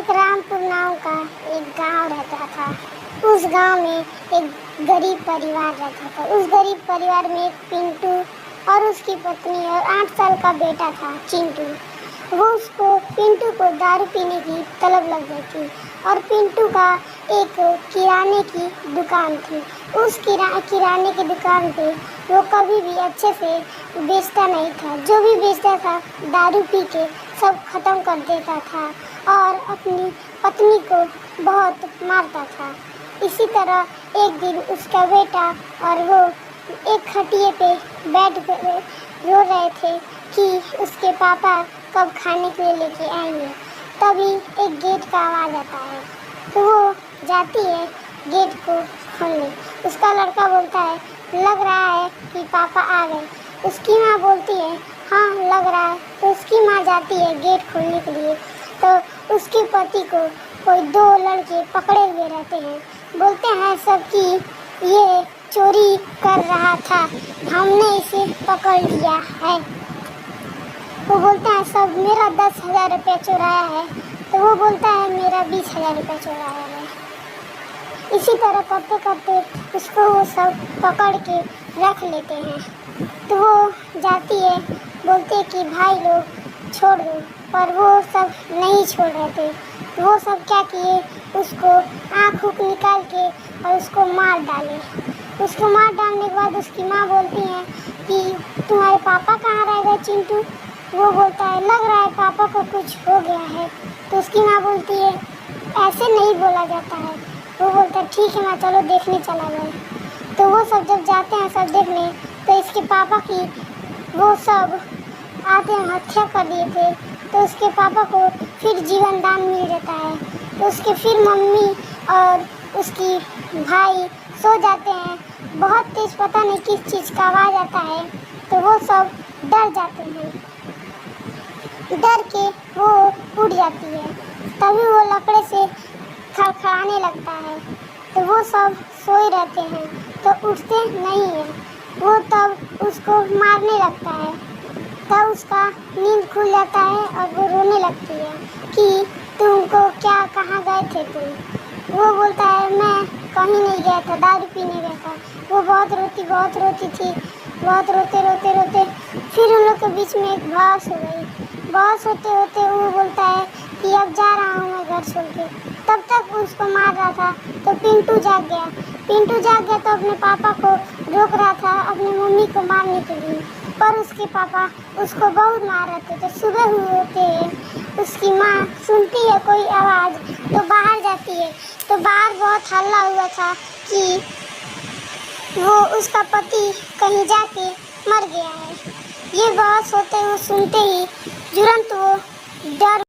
एक रामपुर नाम का एक गांव रहता था। उस गांव में एक गरीब परिवार रहता था। उस गरीब परिवार में एक पिंटू और उसकी पत्नी और 8 साल का बेटा था चिंटू। पिंटू को दारू पीने की तलब लग गई थी और पिंटू का एक किराने की दुकान थी। उस किराने की दुकान पे वो कभी भी अच्छे से बेचता नहीं था। जो भी बेचता था दारू पी के सब खत्म कर देता था और अपनी पत्नी को बहुत मारता था। इसी तरह एक दिन उसका बेटा और वो एक खटिए पे बैठ कर रो रहे थे कि उसके पापा कब खाने के लिए लेके आएंगे। तभी एक गेट का आवाज़ आता है तो वो जाती है गेट को खोलने। उसका लड़का बोलता है लग रहा है कि पापा आ गए। उसकी माँ बोलती है हाँ लग रहा है। तो उसकी माँ जाती है गेट खोलने के लिए तो उसके पति को कोई 2 लड़के पकड़े हुए रहते हैं। बोलते हैं सब कि ये चोरी कर रहा था, हमने इसे पकड़ लिया है। वो बोलता है सब मेरा 10,000 रुपया चुराया है। तो वो बोलता है मेरा 20,000 रुपया चुराया है। इसी तरह करते करते उसको वो सब पकड़ के रख लेते हैं। तो वो जाती है बोलते कि भाई लोग छोड़ दो, पर वो सब नहीं छोड़ रहे थे। तो वो सब क्या किए उसको आँख निकाल के और उसको मार डाले। उसको मार डालने के बाद उसकी माँ बोलती है कि तुम्हारे पापा कहाँ रह गए चिंटू। वो बोलता है लग रहा है पापा को कुछ हो गया है। तो उसकी माँ बोलती है ऐसे नहीं बोला जाता है। वो बोलता है ठीक है माँ चलो देखने चला जाए। तो वो सब जब जाते हैं सब देखने तो इसके पापा की वो सब आते हत्या कर दिए थे। तो उसके पापा को फिर जीवन दान मिल जाता है। तो उसके फिर मम्मी और उसकी भाई सो जाते हैं। बहुत तेज पता नहीं किस चीज़ का आवाज़ आता है तो वो सब डर जाते हैं। डर के वो उठ जाती है। तभी वो लकड़े से खड़खड़ाने लगता है। तो वो सब सोए रहते हैं तो उठते नहीं हैं। वो तब उसको मारने लगता है। तब उसका नींद खुल जाता है और वो रोने लगती है कि तुमको क्या कहाँ गए थे तुम। वो बोलता है मैं कहीं नहीं गया था, दारू पीने गया था। वो बहुत रोती थी। बहुत रोते फिर उन लोग के बीच में एक बहस हो गई। बहस होते वो बोलता है कि अब जा रहा हूँ मैं घर छोड़ के। तब तक उसको मार रहा था तो पिंटू जाग गया तो अपने पापा को रोक रहा था अपनी मम्मी को मारने के लिए। पर उसके पापा उसको बहुत मार रहे थे। तो सुबह हुए होते उसकी माँ सुनती है कोई आवाज़ तो बाहर जाती है। तो बाहर बहुत हल्ला हुआ था कि वो उसका पति कहीं जाके मर गया है। ये बात होते वो सुनते ही तुरंत वो डर